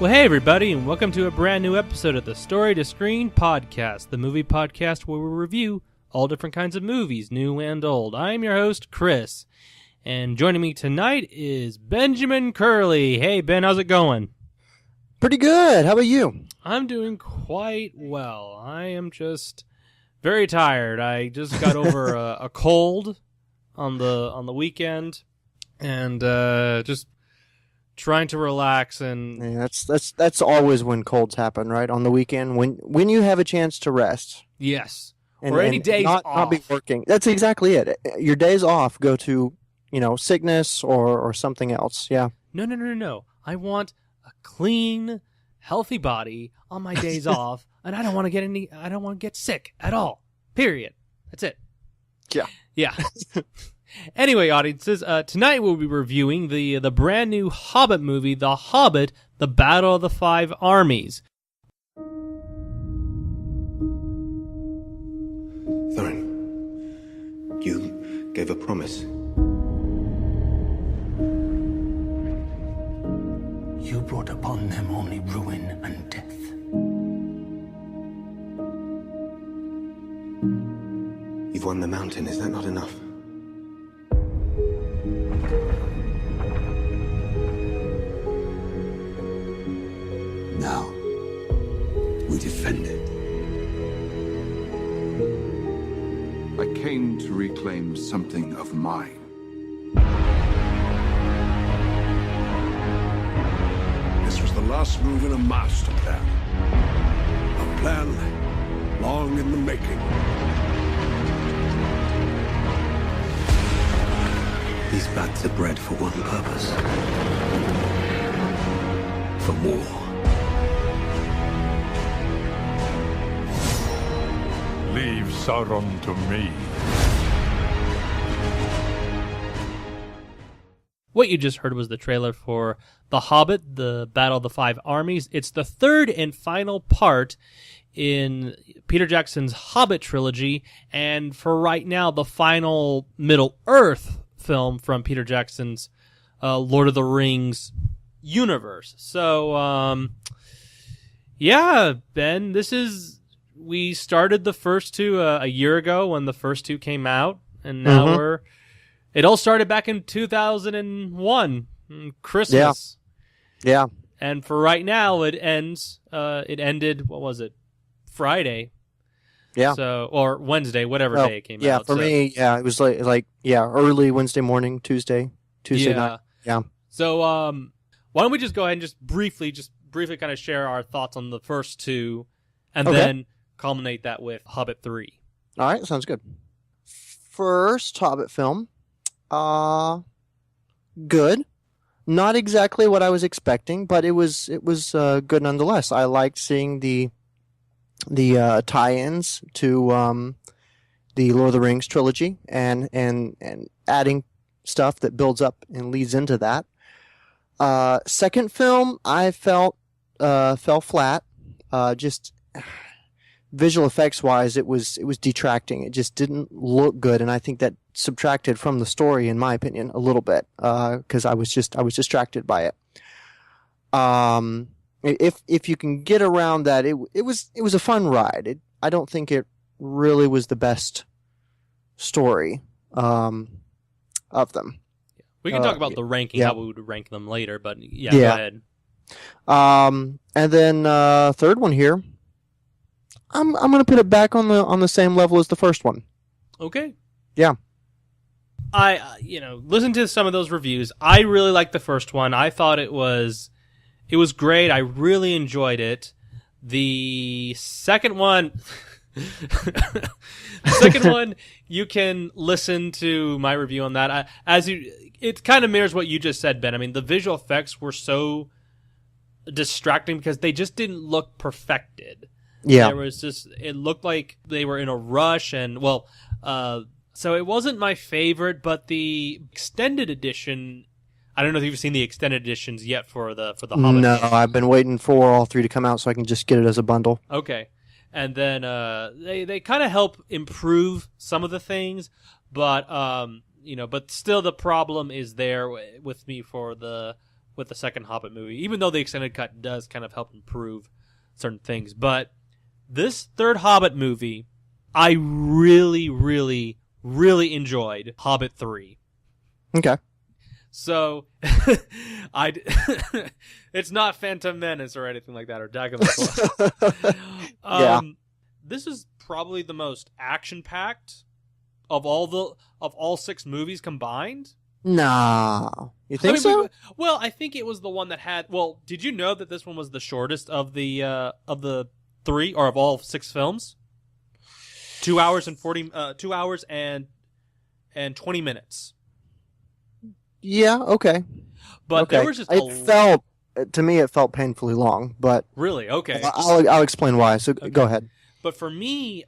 Well, hey everybody, and welcome to a brand new episode of the Story to Screen podcast, the movie podcast where we review all different kinds of movies, new and old. I'm your host, Chris, and joining me tonight is Benjamin Curley. Hey, Ben, how's it going? Pretty good. How about you? I'm doing quite well. I am just very tired. I just got over a cold on the weekend, and just trying to relax. And yeah, that's always when colds happen, right? On the weekend when you have a chance to rest. Yes. And, or any days off. Not be working. That's exactly it. Your days off go to, sickness or something else. Yeah. No. I want a clean, healthy body on my days off, and I don't want to get sick at all. Period. That's it. Yeah. Anyway, audiences, tonight we'll be reviewing the brand new Hobbit movie, The Hobbit, The Battle of the Five Armies. Thorin, you gave a promise. You brought upon them only ruin and death. You've won the mountain, is that not enough? Now, we defend it. I came to reclaim something of mine. This was the last move in a master plan. A plan long in the making. These bats are bred for one purpose. For war. Leave Sauron to me. What you just heard was the trailer for The Hobbit, The Battle of the Five Armies. It's the third and final part in Peter Jackson's Hobbit trilogy, and for right now, the final Middle-earth film from Peter Jackson's Lord of the Rings universe. So, yeah, Ben, we started the first two a year ago when the first two came out, and now it all started back in 2001, Christmas. Yeah. And for right now, it ended, what was it, Friday? Yeah. So, or Wednesday, whatever day it came out. Yeah, for me, it was like early Wednesday morning, Tuesday night. Yeah. So, why don't we just go ahead and just briefly kind of share our thoughts on the first two, and then culminate that with Hobbit 3. All right, sounds good. First Hobbit film, good. Not exactly what I was expecting, but it was good nonetheless. I liked seeing the tie-ins to the Lord of the Rings trilogy and adding stuff that builds up and leads into that. Second film, I felt fell flat. Just visual effects wise, it was detracting. It just didn't look good, and I think that subtracted from the story, in my opinion, a little bit, because I was distracted by it. If you can get around that, it was a fun ride. I don't think it really was the best story of them. We can talk about the ranking, how we would rank them later, but go ahead. And then third one here, I'm gonna put it back on the same level as the first one. Okay. Yeah. I listened to some of those reviews. I really liked the first one. I thought it was great. I really enjoyed it. The second one, you can listen to my review on that. It kind of mirrors what you just said, Ben. I mean, the visual effects were so distracting because they just didn't look perfected. Yeah. It looked like they were in a rush, and so it wasn't my favorite, but the extended edition, I don't know if you've seen the extended editions yet for the Hobbit. No, I've been waiting for all three to come out so I can just get it as a bundle. Okay. And then they kind of help improve some of the things, but but still the problem is there with me for the with the second Hobbit movie, even though the extended cut does kind of help improve certain things. But this third Hobbit movie, I really, really, really enjoyed Hobbit 3. Okay. So, it's not Phantom Menace or anything like that, or Dagon. Yeah. This is probably the most action-packed of all 6 movies combined. Nah. You think so? Well, I think it was the one that had. Well, did you know that this one was the shortest of the 3 or of all 6 films? 2 hours and 20 minutes. Yeah. Okay. But okay. there was just to me, it felt painfully long. But really okay. I'll explain why. So okay. Go ahead. But for me,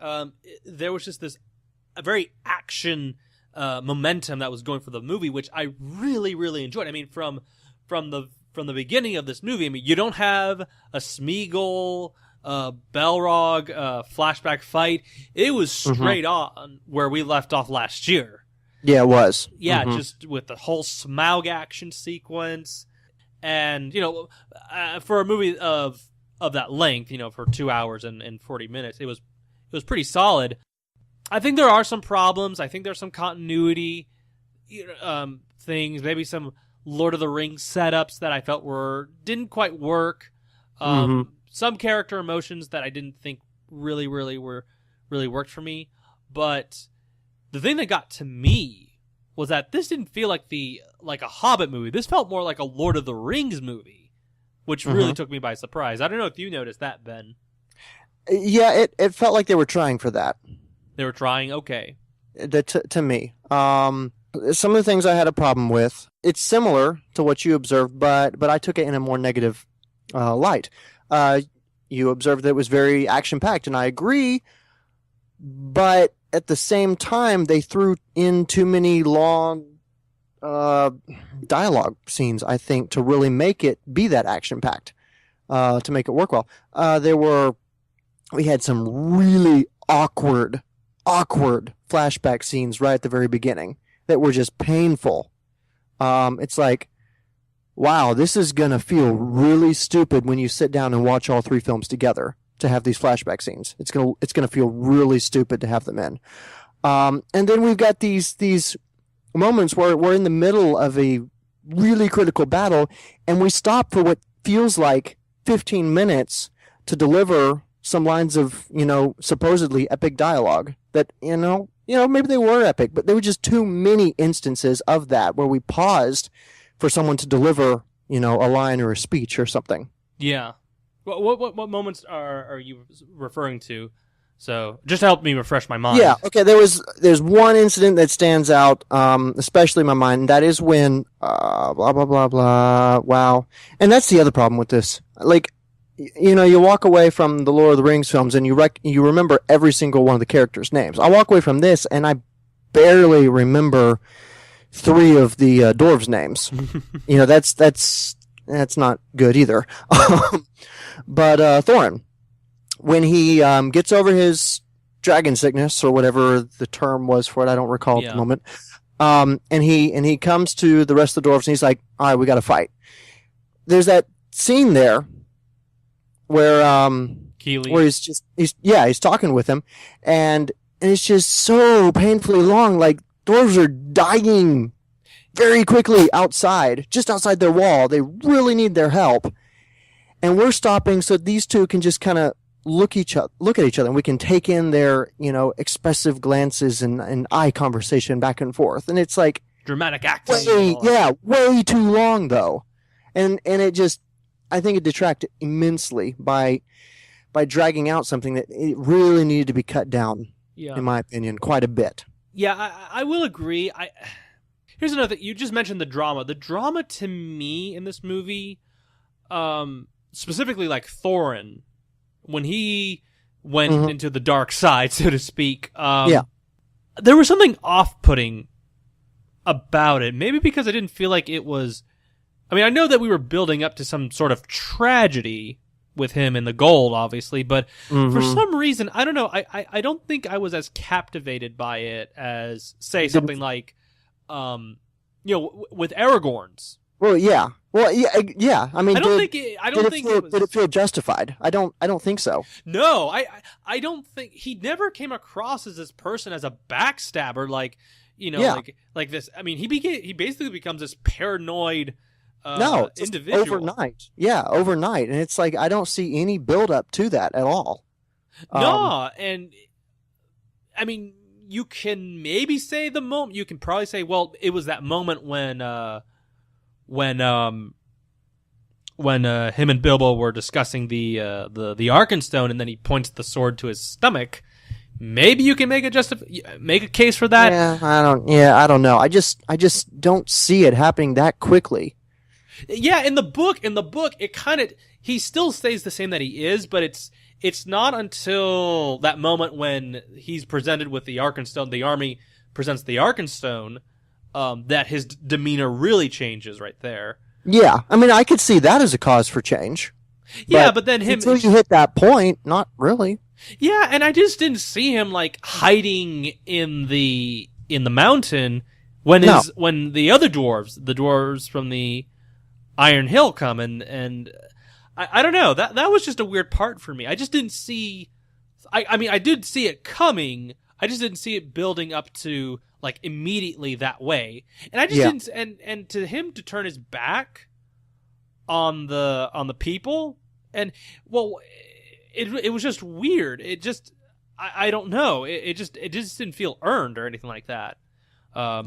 there was just a very action momentum that was going for the movie, which I really, really enjoyed. I mean, from the beginning of this movie, I mean, you don't have a Smeagol, Balrog flashback fight. It was straight on where we left off last year. Yeah, it was. Yeah, just with the whole Smaug action sequence, and for a movie of that length, for 2 hours and 40 minutes, it was pretty solid. I think there are some problems. I think there's some continuity things, maybe some Lord of the Rings setups that I felt didn't quite work. Some character emotions that I didn't think really worked for me. But the thing that got to me was that this didn't feel like a Hobbit movie. This felt more like a Lord of the Rings movie, which really took me by surprise. I don't know if you noticed that, Ben. Yeah, it felt like they were trying for that. They were trying, okay. To me. Some of the things I had a problem with, it's similar to what you observed, but I took it in a more negative light. You observed that it was very action-packed, and I agree, but at the same time, they threw in too many long dialogue scenes, I think, to really make it be that action-packed, to make it work well. We had some really awkward flashback scenes right at the very beginning that were just painful. It's like, wow, this is going to feel really stupid when you sit down and watch all 3 films together to have these flashback scenes. It's going to feel really stupid to have them in. And then we've got these moments where we're in the middle of a really critical battle and we stop for what feels like 15 minutes to deliver some lines of, supposedly epic dialogue that, maybe they were epic, but there were just too many instances of that where we paused for someone to deliver, a line or a speech or something. Yeah. What moments are you referring to? So just help me refresh my mind. Yeah. Okay. There's one incident that stands out, especially in my mind. And that is when blah blah blah blah. Wow. And that's the other problem with this. Like, you walk away from the Lord of the Rings films and you remember every single one of the characters' names. I walk away from this and I barely remember 3 of the dwarves' names. That's not good either. But Thorin, when he gets over his dragon sickness or whatever the term was for it, I don't recall at the moment. And he comes to the rest of the dwarves and he's like, "All right, we got to fight." There's that scene there where he's talking with him, and it's just so painfully long. Like, dwarves are dying very quickly just outside their wall. They really need their help. And we're stopping so these 2 can just kind of look at each other, and we can take in their, expressive glances and eye conversation back and forth. And it's like dramatic acting. Way too long though. And it just, I think it detracted immensely by dragging out something that it really needed to be cut down, in my opinion, quite a bit. Yeah, I will agree. Here's another thing. You just mentioned the drama. The drama to me in this movie, specifically like Thorin, when he went into the dark side, so to speak, there was something off-putting about it. Maybe because I didn't feel like it was... I mean, I know that we were building up to some sort of tragedy with him and the gold, obviously, but for some reason, I don't know, I don't think I was as captivated by it as, say, something like, with Aragorn's. Well, yeah. Well, yeah. I mean, I don't think it was... did it feel justified? I don't think so. No, I don't think he never came across as this person as a backstabber, like like this. I mean, he basically becomes this paranoid no, individual overnight. Yeah, overnight, and it's like I don't see any build up to that at all. No, and I mean, you can maybe say the moment. You can probably say, well, it was that moment when him and Bilbo were discussing the Arkenstone, and then he points the sword to his stomach. Maybe you can make a case for that. I don't know. I just don't see it happening that quickly. Yeah, in the book, it kind of he still stays the same that he is, but it's not until that moment when he's presented with the Arkenstone, the army presents the Arkenstone, that his demeanor really changes right there. Yeah, I mean, I could see that as a cause for change. Yeah, but then until you hit that point, not really. Yeah, and I just didn't see him like hiding in the mountain when the other dwarves from the Iron Hill come and I don't know, that was just a weird part for me. I just didn't see. I mean, I did see it coming. I just didn't see it building up to like immediately that way. And I just didn't. And to him to turn his back on the people, and well, it was just weird. It just I don't know. It just didn't feel earned or anything like that. I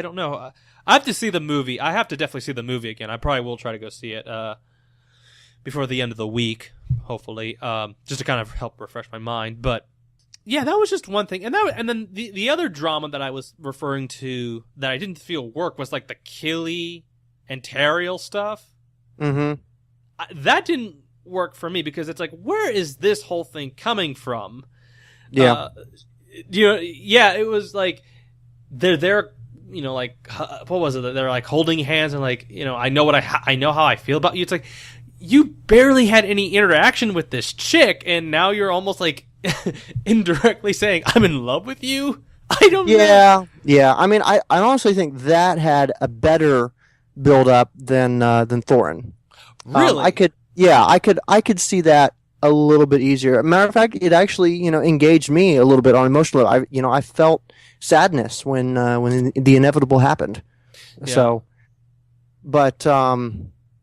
don't know. I have to see the movie. I have to definitely see the movie again. I probably will try to go see it before the end of the week, hopefully, just to kind of help refresh my mind. But yeah, that was just one thing. And then the other drama that I was referring to that I didn't feel work was like the Kili and Tariel stuff. Mm-hmm. That didn't work for me because it's like, where is this whole thing coming from? Yeah. It was like they're there, like what was it? They're like holding hands and like, I know how I feel about you. It's like you barely had any interaction with this chick, and now you're almost like indirectly saying I'm in love with you. I don't know. Yeah. I mean, I honestly think that had a better build up than Thorin. Really? I could see that a little bit easier. Matter of fact, it actually, engaged me a little bit on emotional level. I felt sadness when the inevitable happened. Yeah. So, but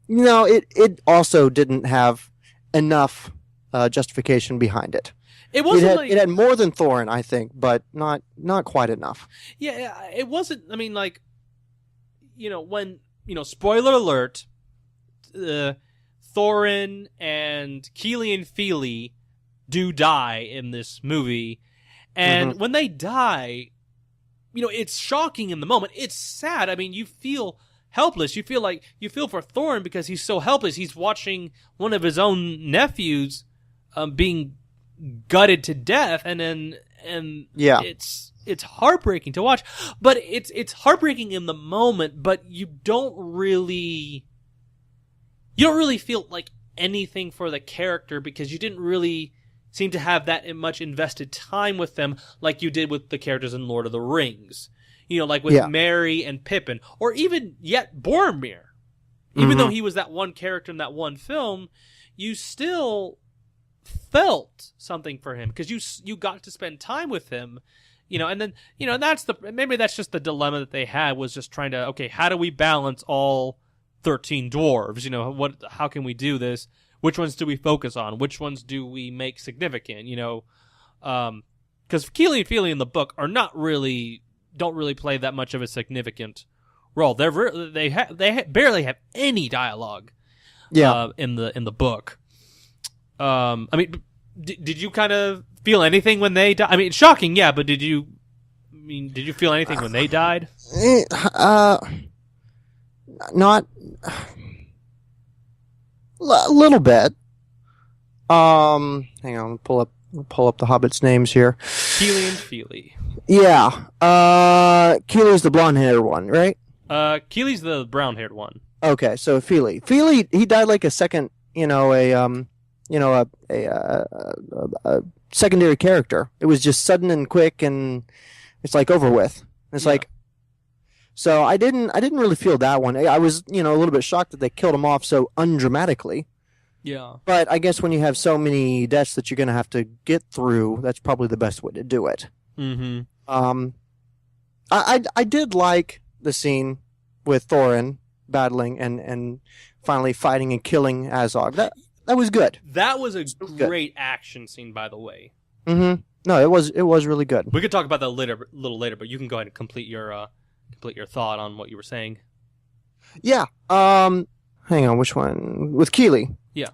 it also didn't have enough justification behind it. It wasn't it had more than Thorin, I think, but not quite enough. Yeah, it wasn't. I mean, like, when spoiler alert. Thorin and Kili and Fili do die in this movie, and when they die, it's shocking in the moment. It's sad. I mean, you feel helpless. You feel for Thorin because he's so helpless. He's watching one of his own nephews being gutted to death, and it's heartbreaking to watch. But it's heartbreaking in the moment, but you don't really feel like anything for the character because you didn't really seem to have that much invested time with them like you did with the characters in Lord of the Rings. Like with Merry and Pippin, or even yet Boromir. Even though he was that one character in that one film, you still felt something for him because you got to spend time with him. And then maybe that's just the dilemma that they had, was just trying to, okay, how do we balance all 13 dwarves? How can we do this? Which ones do we focus on? Which ones do we make significant? Because Kili and Fili in the book don't really play that much of a significant role. They barely have any dialogue. In the book. I mean, did you kind of feel anything when they died? I mean, it's shocking, yeah, but did you feel anything when they died? Not a little bit. Hang on, pull up the Hobbits' names here. Kili and Fili. Yeah. Keely's the blonde-haired one, right? Keely's the brown-haired one. Okay, so Fili, he died like a second, a secondary character. It was just sudden and quick, and it's like over with. It's like, So I didn't really feel that one. I was, a little bit shocked that they killed him off so undramatically. Yeah. But I guess when you have so many deaths that you're going to have to get through, that's probably the best way to do it. Mm-hmm. I did like the scene with Thorin battling and finally fighting and killing Azog. That was good. That was a great action scene, by the way. Mm-hmm. No, it was really good. We could talk about that a little later, but you can go ahead and complete your thought on what you were saying. Yeah. Hang on, which one? With Keeley. Yeah.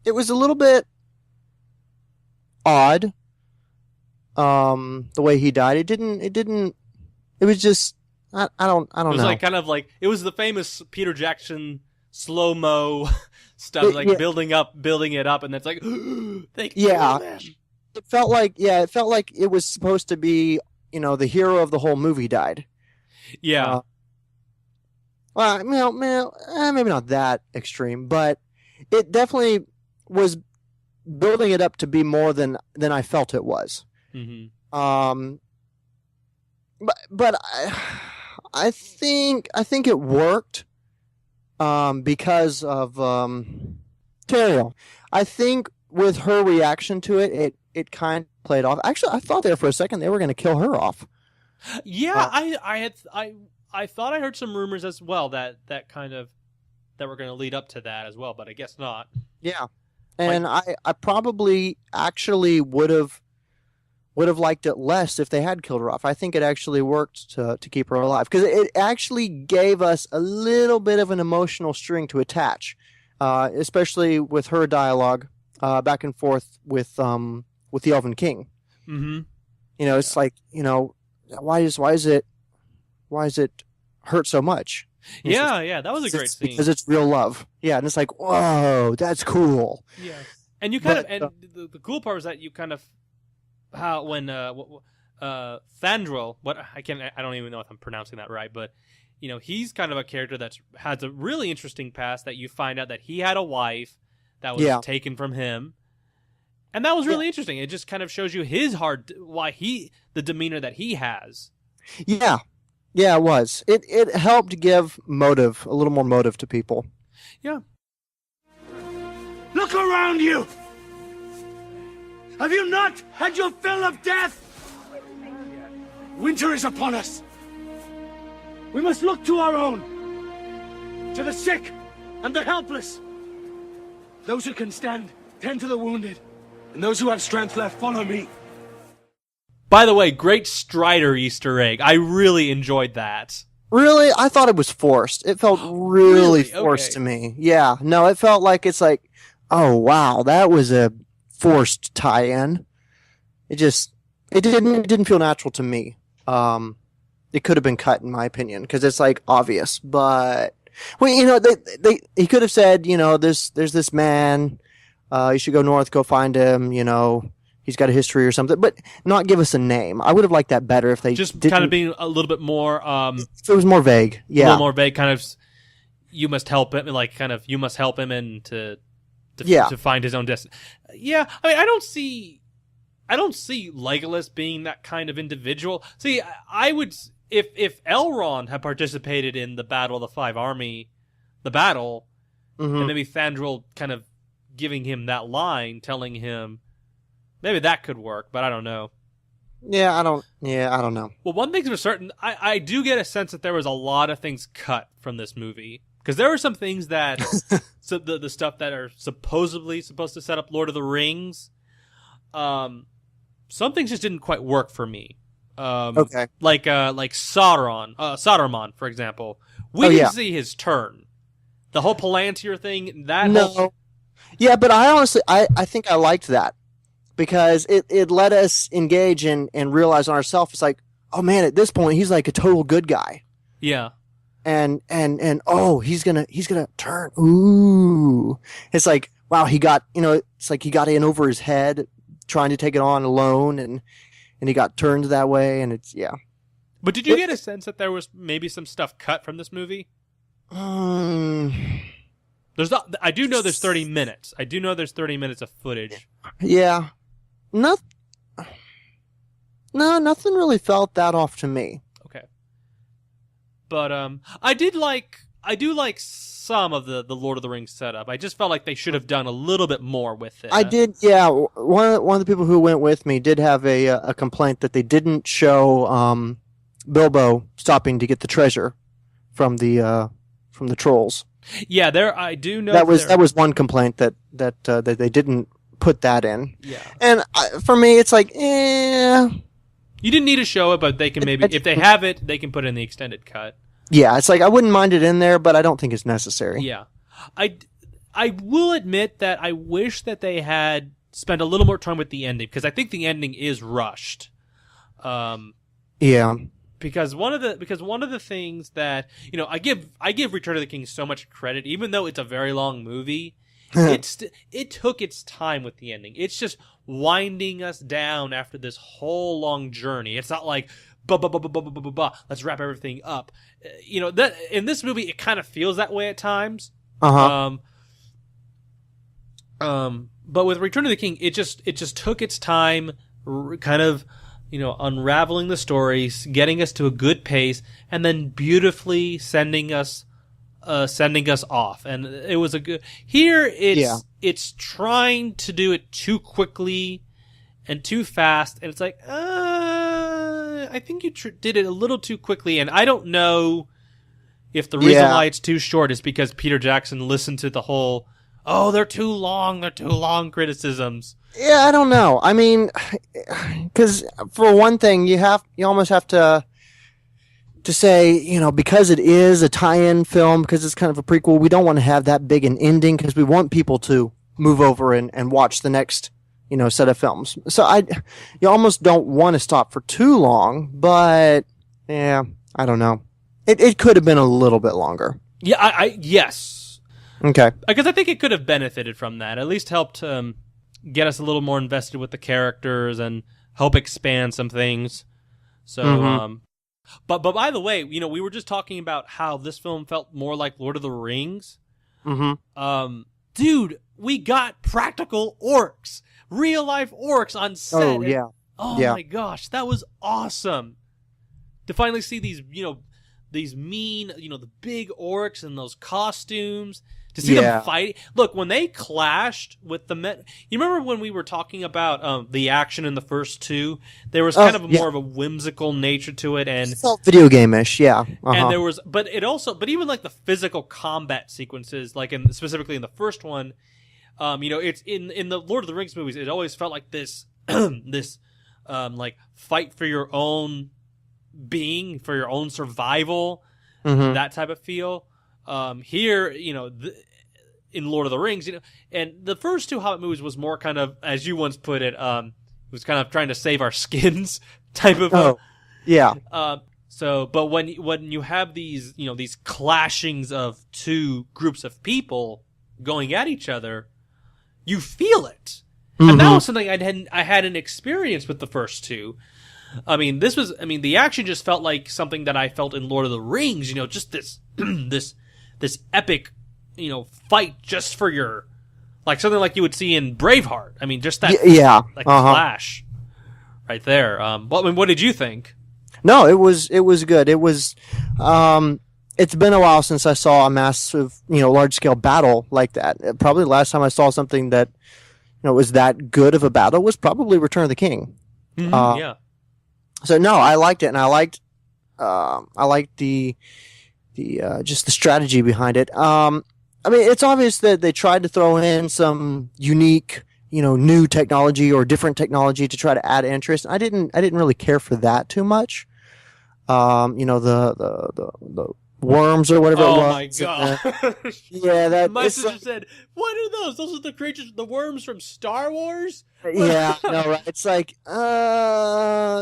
It was a little bit odd. The way he died. It was just I don't know. It was like kind of like it was the famous Peter Jackson slow-mo stuff, like building it up, and that's like they killed him. It felt like it was supposed to be, the hero of the whole movie died. Yeah. Well, maybe not that extreme, but it definitely was building it up to be more than I felt it was. Mm-hmm. But I think it worked because of Teriel. I think with her reaction to it kind of played off. Actually, I thought there for a second they were going to kill her off. Yeah, I thought I heard some rumors as well that were going to lead up to that as well, but I guess not. Yeah, and I probably actually would have liked it less if they had killed her off. I think it actually worked to keep her alive because it actually gave us a little bit of an emotional string to attach, especially with her dialogue back and forth with the Elven King. Mm-hmm. It's like, why is it hurt so much? Yeah, that was a great scene. Because it's real love. Yeah, and it's like, whoa, that's cool. Yeah. And you the cool part was that you kind of how when Thandril, I don't even know if I'm pronouncing that right, but he's kind of a character that has a really interesting past that you find out that he had a wife that was taken from him. And that was really interesting. It just kind of shows you his the demeanor that he has. Yeah. Yeah, it was. It helped give a little more motive to people. Yeah. Look around you! Have you not had your fill of death? Winter is upon us. We must look to our own, to the sick and the helpless. Those who can stand, tend to the wounded, and those who have strength left, follow me. By the way, great Strider Easter egg. I really enjoyed that. Really? I thought it was forced. It felt really forced to me. Yeah. No, it felt like it's like, oh, wow, that was a forced tie-in. It didn't feel natural to me. It could have been cut, in my opinion, because it's like obvious. But he could have said, there's this man. You should go north, go find him. He's got a history or something, but not give us a name. I would have liked that better if they just kind of being a little bit more. If it was more vague, yeah, a little more vague. Kind of, you must help him. Like, kind of, you must help him and to find his own destiny. Yeah, I mean, I don't see Legolas being that kind of individual. See, I would if Elrond had participated in the Battle of the Five Army, and maybe Thandril kind of giving him that line, telling him. Maybe that could work, but I don't know. Yeah, I don't know. Well, one thing's for certain, I do get a sense that there was a lot of things cut from this movie. Because there were some things that, the stuff that are supposedly supposed to set up Lord of the Rings, some things just didn't quite work for me. Okay. Like Saruman, for example. We didn't see his turn. The whole Palantir thing, Yeah, but I honestly, I think I liked that. Because it let us engage and realize on ourselves, it's like, oh man, at this point he's like a total good guy. Yeah. And he's gonna turn. Ooh. It's like, wow, he got it's like he got in over his head trying to take it on alone and he got turned that way and it's But did you get a sense that there was maybe some stuff cut from this movie? There's not I do know there's 30 minutes. I do know there's 30 minutes of footage. Yeah. No, nothing really felt that off to me. Okay. But I do like some of the Lord of the Rings setup. I just felt like they should have done a little bit more with it. I did, yeah. One of the people who went with me did have a complaint that they didn't show Bilbo stopping to get the treasure from the trolls. Yeah, I do know that was one complaint that they didn't put that in. Yeah, and for me, it's like, you didn't need to show it, but they can maybe if they have it, they can put it in the extended cut. Yeah, it's like I wouldn't mind it in there, but I don't think it's necessary. Yeah, I will admit that I wish that they had spent a little more time with the ending, because I think the ending is rushed. Yeah. Because one of the things that, I give Return of the King so much credit, even though it's a very long movie. It took its time with the ending. It's just winding us down after this whole long journey. It's not like let's wrap everything up. That in this movie it kind of feels that way at times. Uh-huh. But with Return of the King, it just took its time, kind of, unraveling the stories, getting us to a good pace, and then beautifully sending us off. And it was a good. Here, it's trying to do it too quickly and too fast, and it's like, I think you did it a little too quickly, and I don't know if the reason why it's too short is because Peter Jackson listened to the whole, they're too long criticisms. Yeah, I don't know. I mean, because for one thing, you almost have to say, because it is a tie-in film, because it's kind of a prequel, we don't want to have that big an ending, because we want people to move over and watch the next, set of films. So you almost don't want to stop for too long, but yeah, I don't know. It could have been a little bit longer. Yeah, yes. Okay. Because I think it could have benefited from that. At least helped get us a little more invested with the characters and help expand some things. So, But by the way, we were just talking about how this film felt more like Lord of the Rings. Mm-hmm. Dude, we got practical orcs, real life orcs on set. Oh yeah. My gosh, that was awesome. To finally see these, these mean, the big orcs and those costumes. To see them fight. Look, when they clashed with the men, you remember when we were talking about the action in the first two? There was kind of more of a whimsical nature to it, and it felt video game-ish, yeah. Uh-huh. And there was, but even like the physical combat sequences, like specifically in the first one, it's in the Lord of the Rings movies. It always felt like this, like fight for your own being, for your own survival, that type of feel. Here, in Lord of the Rings, and the first two Hobbit movies was more kind of, as you once put it, was kind of trying to save our skins type of. Yeah. But when you have these, these clashings of two groups of people going at each other, you feel it, and that was something I hadn't experienced with the first two. I mean, the action just felt like something that I felt in Lord of the Rings, just this, this epic, fight just for your, like something like you would see in Braveheart. I mean, just that, clash right there. What did you think? No, it was good. It was, it's been a while since I saw a massive, large scale battle like that. Probably the last time I saw something that, was that good of a battle was probably Return of the King. Yeah. So no, I liked it, and I liked the just the strategy behind it. I mean, it's obvious that they tried to throw in some unique, new technology or different technology to try to add interest. I didn't really care for that too much. The worms or whatever it was. Oh my gosh. Yeah, that. My sister said, "What are those? Those are the creatures, the worms from Star Wars." Yeah, no, right. It's like,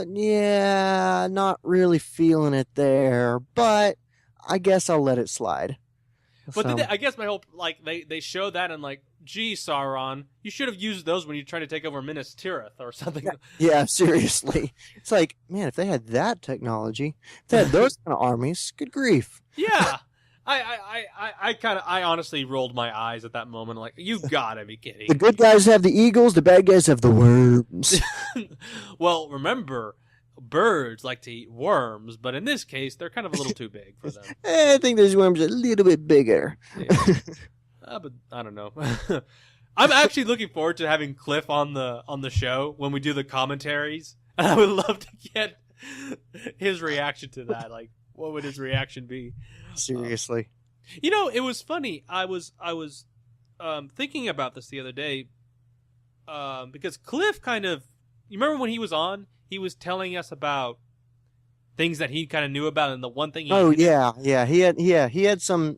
yeah, not really feeling it there, but I guess I'll let it slide. But I guess my hope, like, they show that and like, gee, Sauron, you should have used those when you tried to take over Minas Tirith or something. Yeah, seriously. It's like, man, if they had that technology, if they had those kind of armies, good grief. Yeah. I honestly rolled my eyes at that moment. Like, you gotta be kidding. The good guys have the eagles, the bad guys have the worms. Well, remember, birds like to eat worms, but in this case, they're kind of a little too big for them. I think those worms are a little bit bigger. Yeah. But I don't know. I'm actually looking forward to having Cliff on the show when we do the commentaries. And I would love to get his reaction to that. Like, what would his reaction be? Seriously. It was funny. I was thinking about this the other day because Cliff kind of, you remember when he was on, he was telling us about things that he kind of knew about, and the one thing he had some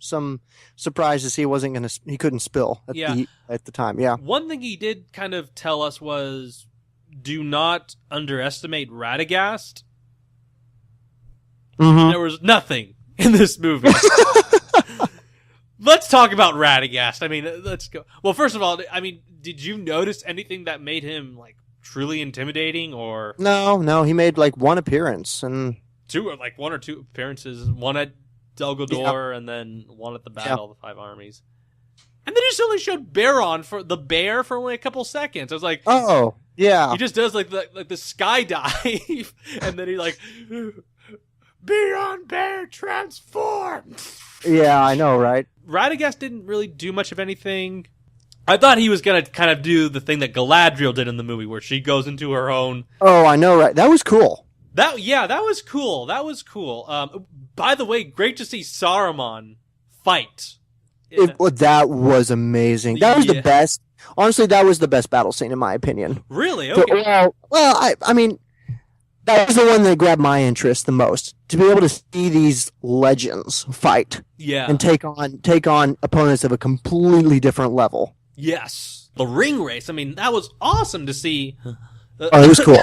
surprises he couldn't spill at the time. Yeah. One thing he did kind of tell us was, do not underestimate Radagast. Mm-hmm. There was nothing in this movie. Let's talk about Radagast. I mean, let's go. Well, first of all, I mean, did you notice anything that made him like truly intimidating, or No, he made like one appearance and one or two appearances, one at Dol Guldur and then one at the Battle of the Five Armies. And they just only showed Baron for only a couple seconds. I was like, oh, yeah. He just does like the skydive, and then he like, Baron Bear transform. Yeah, I know, right? Radagast didn't really do much of anything. I thought he was gonna kind of do the thing that Galadriel did in the movie, where she goes into her own. Oh, I know, right? That was cool. That was cool. That was cool. By the way, great to see Saruman fight. That was amazing. That was the best. Honestly, that was the best battle scene in my opinion. Really? Okay. I mean, that was the one that grabbed my interest the most. To be able to see these legends fight, and take on opponents of a completely different level. Yes, the ring race. I mean, that was awesome to see. It was cool.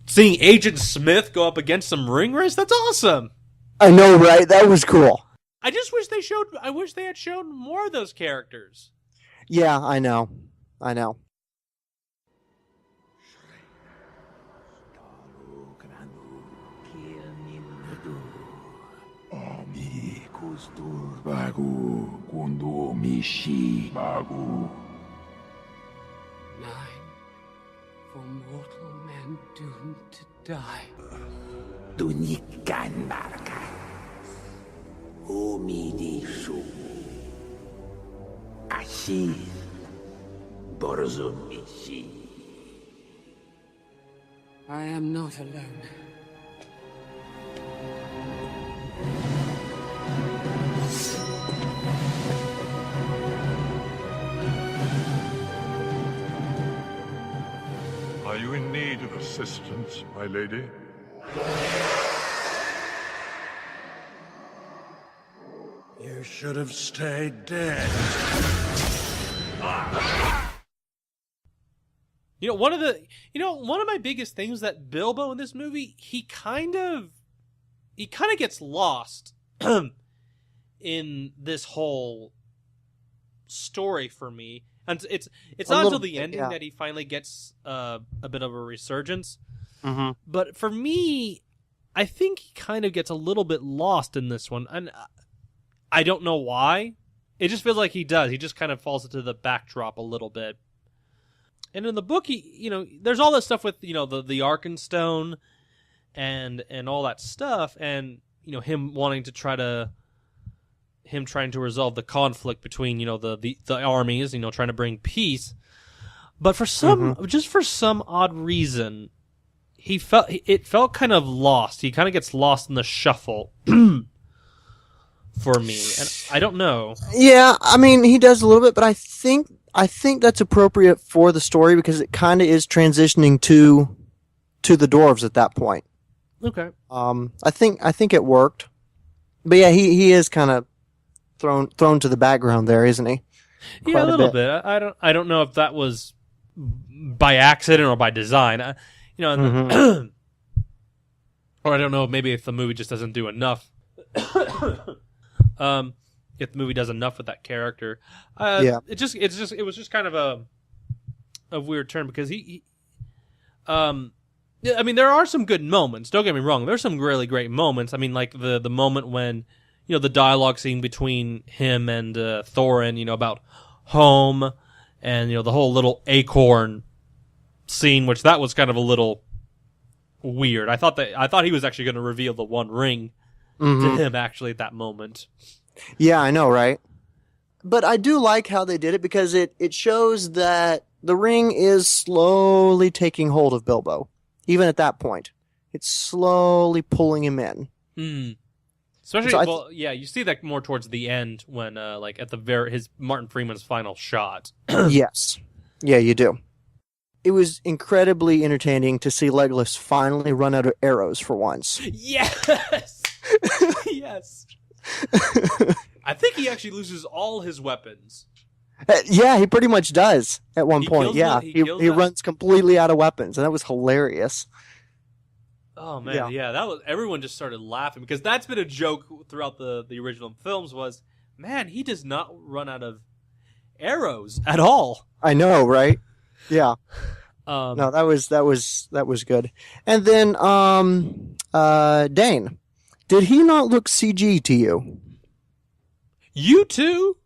Seeing Agent Smith go up against some ring race. That's awesome. I know, right? That was cool. I wish they had shown more of those characters. Yeah, I know. Nine for mortal men doomed to die. Tunikan marka. Umidishu. Ashir. Borzumishi. I am not alone. Are you in need of assistance, my lady? You should have stayed dead. One of my biggest things that Bilbo in this movie, he kind of gets lost in this whole story for me. And it's not until the ending that he finally gets a bit of a resurgence. Mm-hmm. But for me, I think he kind of gets a little bit lost in this one. And I don't know why. It just feels like he does. He just kind of falls into the backdrop a little bit. And in the book, there's all this stuff with, the Arkenstone and all that stuff. And, him trying to resolve the conflict between, the armies, trying to bring peace. But for some odd reason, it felt kind of lost. He kind of gets lost in the shuffle for me. And I don't know. Yeah, I mean, he does a little bit, but I think that's appropriate for the story because it kind of is transitioning to the dwarves at that point. Okay. I think it worked. But yeah, he is kind of thrown to the background there, isn't he? Yeah, a little bit. I don't know if that was by accident or by design. Mm-hmm. Or I don't know, maybe if the movie just doesn't do enough. If the movie does enough with that character, it was just kind of a weird turn because I mean, there are some good moments. Don't get me wrong. There's some really great moments. I mean, like the moment when the dialogue scene between him and Thorin, about home, and the whole little acorn scene, which that was kind of a little weird. I thought he was actually going to reveal the One Ring to him actually at that moment. Yeah, I know, right? But I do like how they did it because it shows that the ring is slowly taking hold of Bilbo. Even at that point, it's slowly pulling him in. Especially, So you see that more towards the end when, like, at his Martin Freeman's final shot. Yes. Yeah, you do. It was incredibly entertaining to see Legolas finally run out of arrows for once. Yes! Yes. I think he actually loses all his weapons. Yeah, he pretty much does at one point. Yeah, he runs completely out of weapons, and that was hilarious. Oh man, yeah, that was everyone just started laughing because that's been a joke throughout the original films was, man, he does not run out of arrows at all. I know, right? Yeah. No, that was good. And then Dane, did he not look CG to you? You too?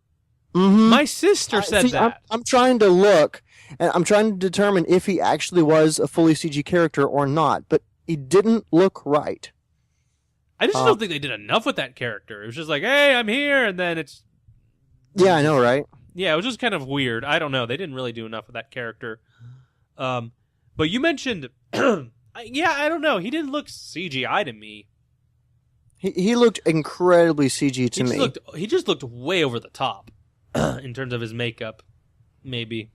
Mm-hmm. My sister said that. I'm trying to look, and I'm trying to determine if he actually was a fully CG character or not, but he didn't look right. I just don't think they did enough with that character. It was just like, hey, I'm here, and then it's... Yeah, I know, right? Yeah, it was just kind of weird. I don't know. They didn't really do enough with that character. But you mentioned... yeah, I don't know. He didn't look CGI to me. He looked incredibly CG to me. He just looked way over the top in terms of his makeup, maybe.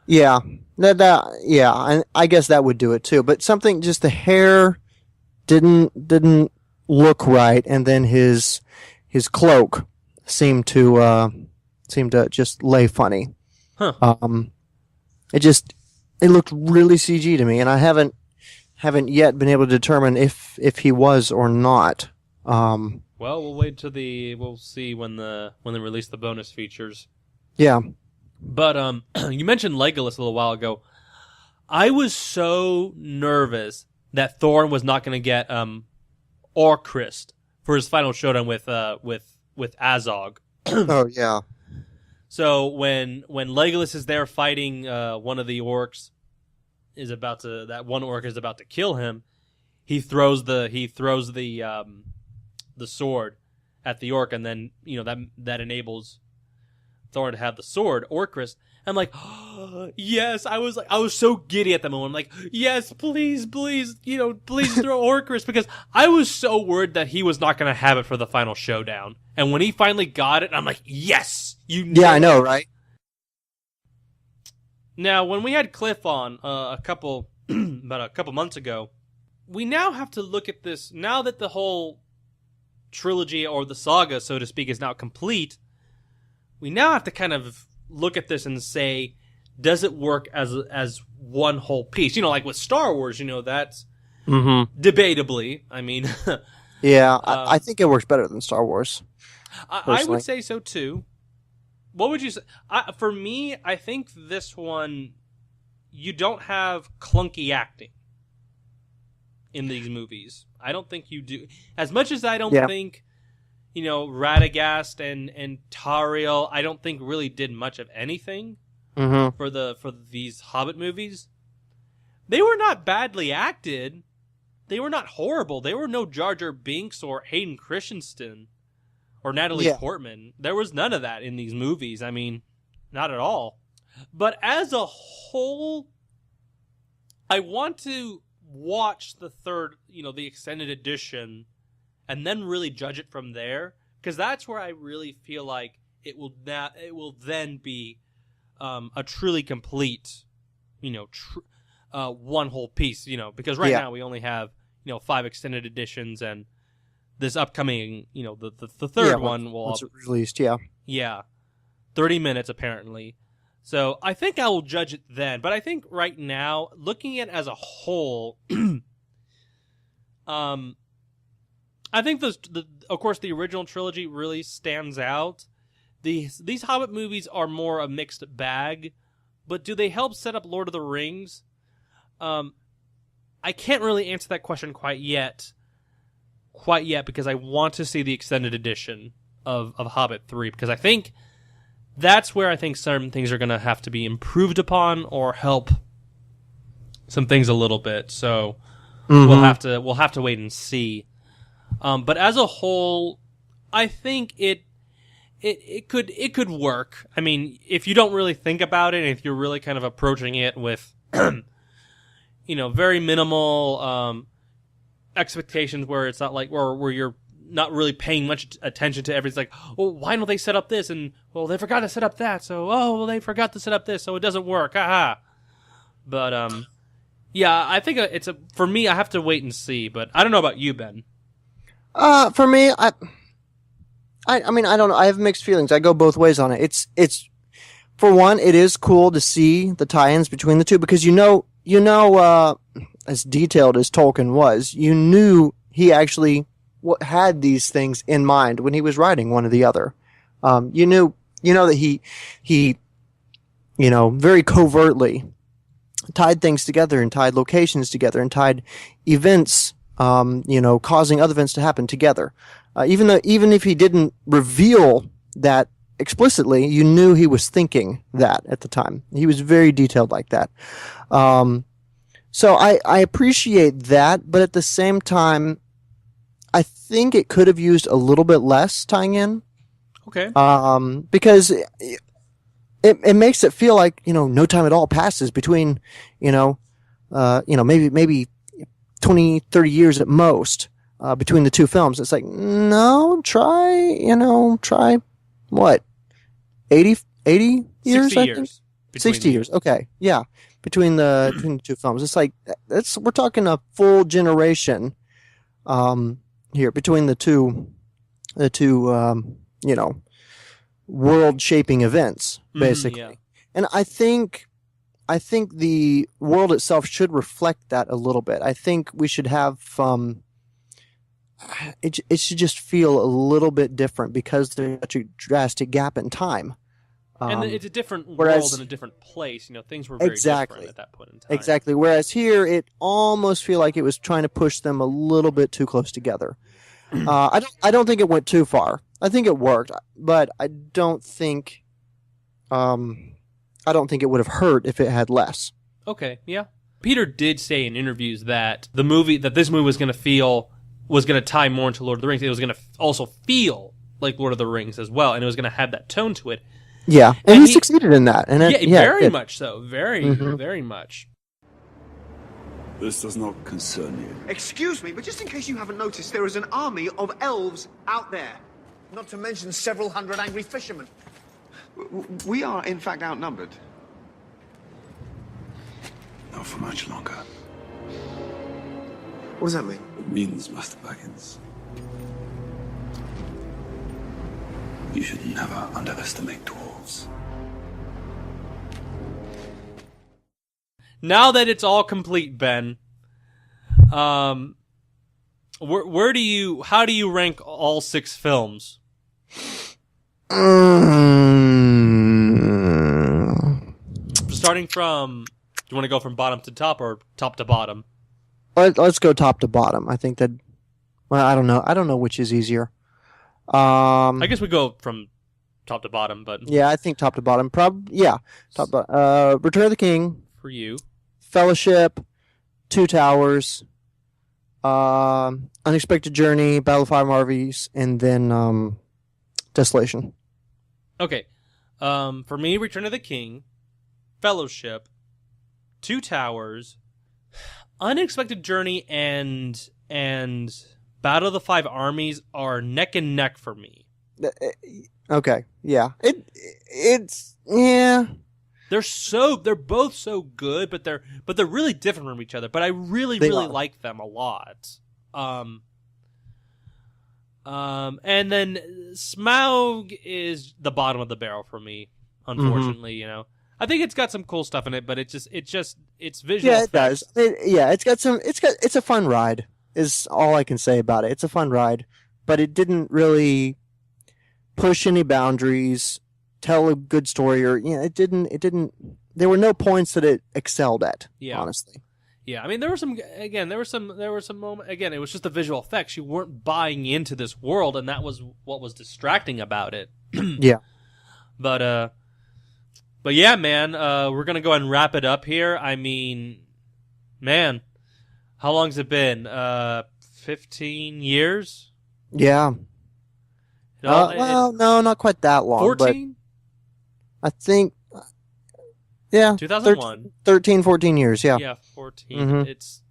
Yeah, yeah, I guess that would do it too. But something, just the hair didn't look right, and then his cloak seemed to just lay funny. Huh. It looked really CG to me, and I haven't yet been able to determine if he was or not. Well, we'll wait till we'll see when they release the bonus features. Yeah. But you mentioned Legolas a little while ago. I was so nervous that Thorin was not going to get Orcrist for his final showdown with Azog. Oh yeah. So when Legolas is there fighting one of the orcs, that one orc is about to kill him, he throws the sword at the orc, and then that enables Thorin to have the sword, Orcrist. I'm like, oh, yes. I was so giddy at the moment. I'm like, yes, please, please throw Orcrist, because I was so worried that he was not going to have it for the final showdown. And when he finally got it, I'm like, yes, Yeah, I know, right? Now, when we had Cliff on about a couple months ago, we now have to look at this. Now that the whole trilogy, or the saga, so to speak, is now complete, we now have to kind of look at this and say, does it work as one whole piece? Like with Star Wars, that's debatably. I mean, yeah, I think it works better than Star Wars. I would say so too. What would you say? For me, I think this one, you don't have clunky acting in these movies. I don't think you do. As much as I don't think, Radagast and Tariel, I don't think really did much of anything for these Hobbit movies. They were not badly acted. They were not horrible. They were no Jar Jar Binks or Hayden Christensen or Natalie Portman. There was none of that in these movies. I mean, not at all. But as a whole, I want to watch the third, the extended edition, and then really judge it from there, because that's where I really feel like it will then be a truly complete, one whole piece, because right now we only have 5 extended editions, and this upcoming, the third one will once it's released, 30 minutes apparently. So I think I will judge it then. But I think right now, looking at it as a whole, I think of course the original trilogy really stands out. These Hobbit movies are more a mixed bag, but do they help set up Lord of the Rings? I can't really answer that question quite yet, because I want to see the extended edition of Hobbit 3, because I think that's where I think certain things are going to have to be improved upon or help some things a little bit. So Mm-hmm. We'll have to wait and see. But as a whole, I think it could work. I mean, if you don't really think about it, if you're really kind of approaching it with, very minimal expectations, where it's not like where you're not really paying much attention to everything. It's like, well, why don't they set up this? And, well, they forgot to set up that. So, they forgot to set up this, so it doesn't work. Haha. But, yeah, I think for me, I have to wait and see. But I don't know about you, Ben. For me, I mean, I don't know. I have mixed feelings. I go both ways on it. It's for one, it is cool to see the tie-ins between the two because as detailed as Tolkien was, you knew he actually had these things in mind when he was writing one or the other. You know that he very covertly tied things together and tied locations together and tied events, causing other events to happen together. Even if he didn't reveal that explicitly, you knew he was thinking that at the time. He was very detailed like that. So I appreciate that, but at the same time, I think it could have used a little bit less tying in. Okay. Because it makes it feel like, no time at all passes between, maybe 20, 30 years at most, between the two films. It's like, no, try what? 80 years? 60 years. 60 years. Okay. Yeah. Between the two films. It's like, we're talking a full generation, here between the two, world-shaping events, basically. Yeah. And I think the world itself should reflect that a little bit. I think we should have it should just feel a little bit different because there's such a drastic gap in time. And it's a different world and a different place. Things were very different at that point in time. Exactly. Whereas here, it almost feel like it was trying to push them a little bit too close together. I don't think it went too far. I think it worked, but I don't think it would have hurt if it had less. Okay, yeah. Peter did say in interviews that this movie was going to tie more into Lord of the Rings. It was going to also feel like Lord of the Rings as well, and it was going to have that tone to it. Yeah, and he succeeded in that. And very much so. Very, very much. This does not concern you. Excuse me, but just in case you haven't noticed, there is an army of elves out there. Not to mention several hundred angry fishermen. We are, in fact, outnumbered. Not for much longer. What does that mean? It means, Master Baggins, you should never underestimate dwarves. Now that it's all complete, Ben, how do you rank all 6 films? Starting from, do you want to go from bottom to top or top to bottom? Let's go top to bottom. I think that. Well, I don't know. I don't know which is easier. I guess we go from top to bottom, but yeah, I think top to bottom. Top. Return of the King for you. Fellowship, Two Towers, Unexpected Journey, Battle of Five Armies, and then Desolation. Okay. For me, Return of the King, Fellowship, Two Towers, Unexpected Journey, and Battle of the Five Armies are neck and neck for me. Okay. Yeah. It's yeah. They're both so good, but they're really different from each other. But I really like them a lot. And then Smaug is the bottom of the barrel for me, unfortunately. Mm-hmm. I think it's got some cool stuff in it, but it's visual. Yeah, it effects. does. It's a fun ride. Is all I can say about it. It's a fun ride, but it didn't really push any boundaries. Tell a good story, or it didn't. There were no points that it excelled at. Yeah. Honestly. Yeah, I mean, there were some moments. Again, it was just the visual effects. You weren't buying into this world, and that was what was distracting about it. Yeah. But yeah, man, we're gonna go ahead and wrap it up here. I mean, man, How long's it been? 15 years? Yeah. Well, no, not quite that long. 14? I think, yeah. 2001. 13, 14 years, yeah. Yeah, 14. It's...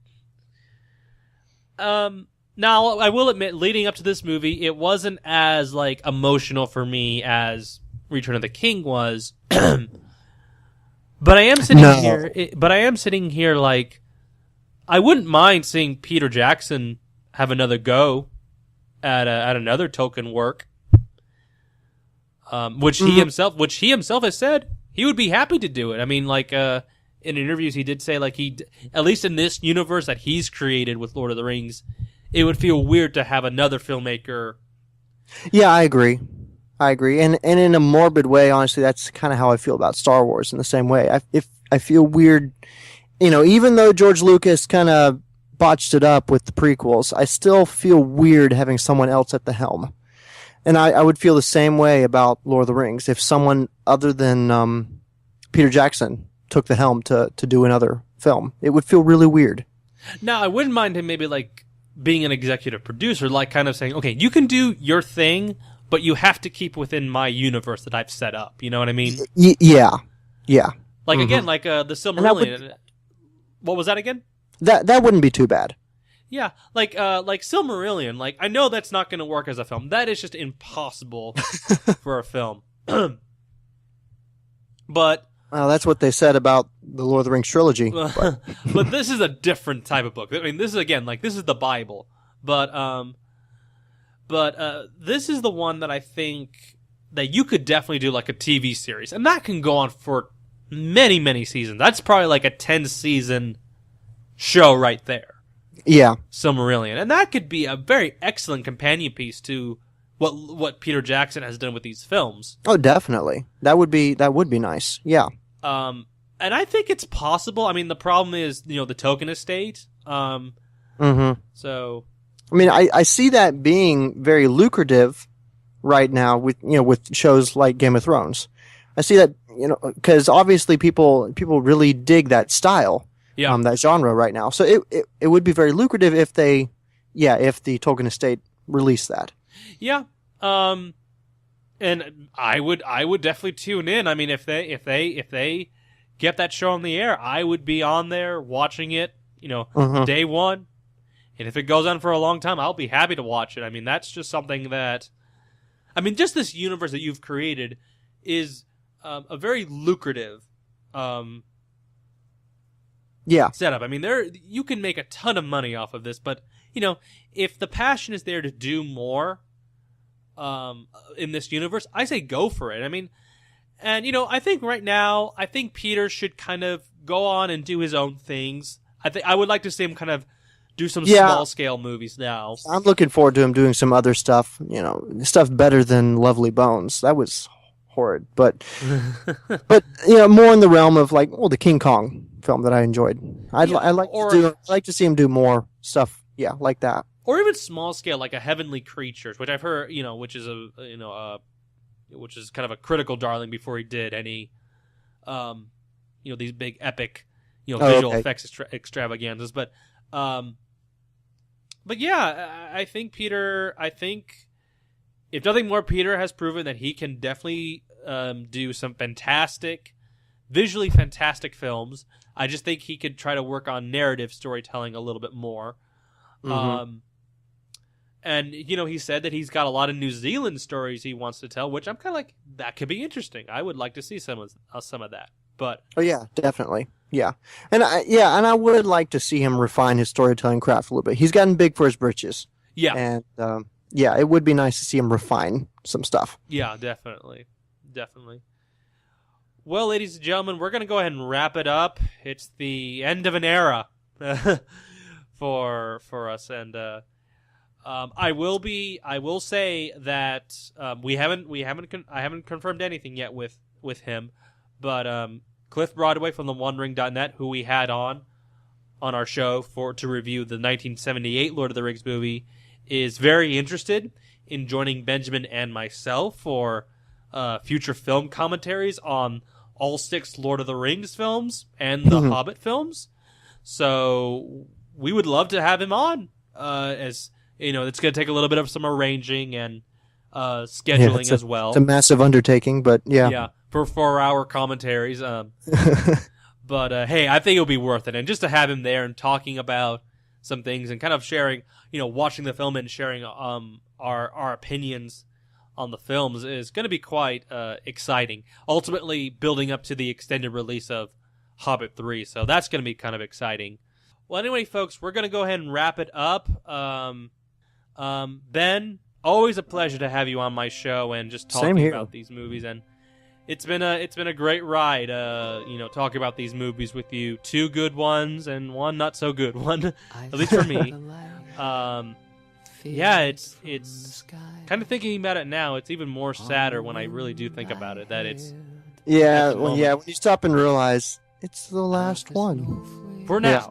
Now, I will admit, leading up to this movie, it wasn't as, like, emotional for me as Return of the King was. But I am sitting here, like, I wouldn't mind seeing Peter Jackson have another go at another Tolkien work. Which he himself has said he would be happy to do it. I mean, like, in interviews, he did say, like, at least in this universe that he's created with Lord of the Rings, it would feel weird to have another filmmaker. Yeah, I agree. And in a morbid way, honestly, that's kind of how I feel about Star Wars in the same way. I feel weird, even though George Lucas kind of botched it up with the prequels, I still feel weird having someone else at the helm. And I would feel the same way about Lord of the Rings if someone other than Peter Jackson took the helm to do another film. It would feel really weird. Now, I wouldn't mind him maybe, like, being an executive producer, like, kind of saying, okay, you can do your thing, but you have to keep within my universe that I've set up. You know what I mean? Yeah. Like, again, like the Silmarillion. What was that again? That wouldn't be too bad. Yeah, like Silmarillion. Like, I know that's not going to work as a film. That is just impossible for a film. But well, that's what they said about the Lord of the Rings trilogy. But this is a different type of book. I mean, this is, again, like, this is the Bible. But this is the one that I think that you could definitely do, like, a TV series, and that can go on for many, many seasons. That's probably like a 10-season show right there. Yeah, Silmarillion, and that could be a very excellent companion piece to what Peter Jackson has done with these films. Oh, definitely. That would be nice. Yeah. And I think it's possible. I mean, the problem is, the Tolkien estate. So, I mean, I see that being very lucrative right now with shows like Game of Thrones. I see that, because obviously people really dig that style. Yeah. That genre right now. So it would be very lucrative if the Tolkien estate released that. Yeah. And I would definitely tune in. I mean, if they get that show on the air, I would be on there watching it, day one. And if it goes on for a long time, I'll be happy to watch it. I mean, that's just something that, just this universe that you've created is a very lucrative setup. I mean, you can make a ton of money off of this, but if the passion is there to do more in this universe, I say go for it. I mean, and I think right now, Peter should kind of go on and do his own things. I would like to see him kind of do some small scale movies now. I'm looking forward to him doing some other stuff. Stuff better than Lovely Bones. That was horrid, but more in the realm of the King Kong film that I enjoyed. I'd like to see him do more stuff, like that, or even small scale, like a Heavenly Creatures, which I've heard, which is which is kind of a critical darling before he did any, these big epic, visual effects extravaganzas, but yeah, I think Peter. If nothing more, Peter has proven that he can definitely do some visually fantastic films. I just think he could try to work on narrative storytelling a little bit more. Mm-hmm. And, he said that he's got a lot of New Zealand stories he wants to tell, which I'm kind of like, that could be interesting. I would like to see some of that. But oh yeah, definitely, yeah, and I would like to see him refine his storytelling craft a little bit. He's gotten big for his britches. Yeah, and it would be nice to see him refine some stuff. Yeah, definitely. Well, ladies and gentlemen, we're going to go ahead and wrap it up. It's the end of an era for us, and I will say that I haven't confirmed anything yet with him, but Cliff Broadway from the OneRing.net, who we had on our show to review the 1978 Lord of the Rings movie, is very interested in joining Benjamin and myself for future film commentaries on all 6 Lord of the Rings films and the Hobbit films. So we would love to have him on. As you know, it's going to take a little bit of some arranging and scheduling as well. It's a massive undertaking, but yeah. Yeah, for 4-hour commentaries. But hey, I think it'll be worth it. And just to have him there and talking about some things and kind of sharing, watching the film and sharing our opinions on the films is going to be quite exciting. Ultimately, building up to the extended release of Hobbit 3. So that's going to be kind of exciting. Well, anyway, folks, we're going to go ahead and wrap it up. Ben, always a pleasure to have you on my show and just talking about these movies. And it's been a great ride, talking about these movies with you. 2 good ones and 1 not so good one, at least for me. It's kind of thinking about it now. It's even more sadder when I really do think about it. That it's when you stop and realize it's the last one for now.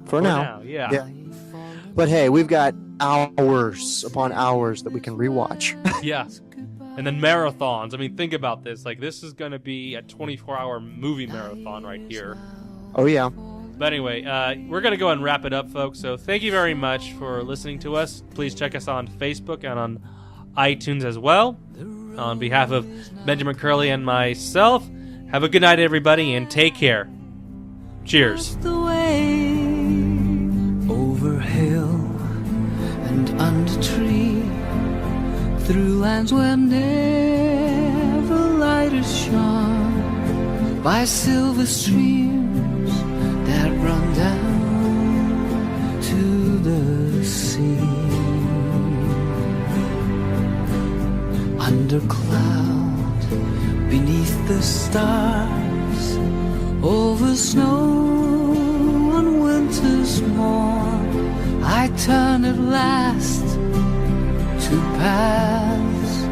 For now, yeah. But hey, we've got hours upon hours that we can rewatch. Yeah. And then marathons. I mean, think about this. Like, this is going to be a 24-hour movie marathon right here. Oh, yeah. But anyway, we're going to go ahead and wrap it up, folks. So thank you very much for listening to us. Please check us on Facebook and on iTunes as well. On behalf of Benjamin Curley and myself, have a good night, everybody, and take care. Cheers. Over hill and under tree, through lands where never light is shone, by silver streams that run down to the sea. Under cloud, beneath the stars, over snow on winter's morn, I turn at last to paths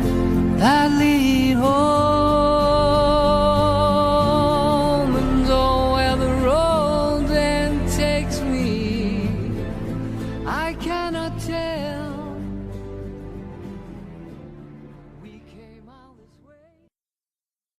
that lead home. And oh, where the road then takes me, I cannot tell.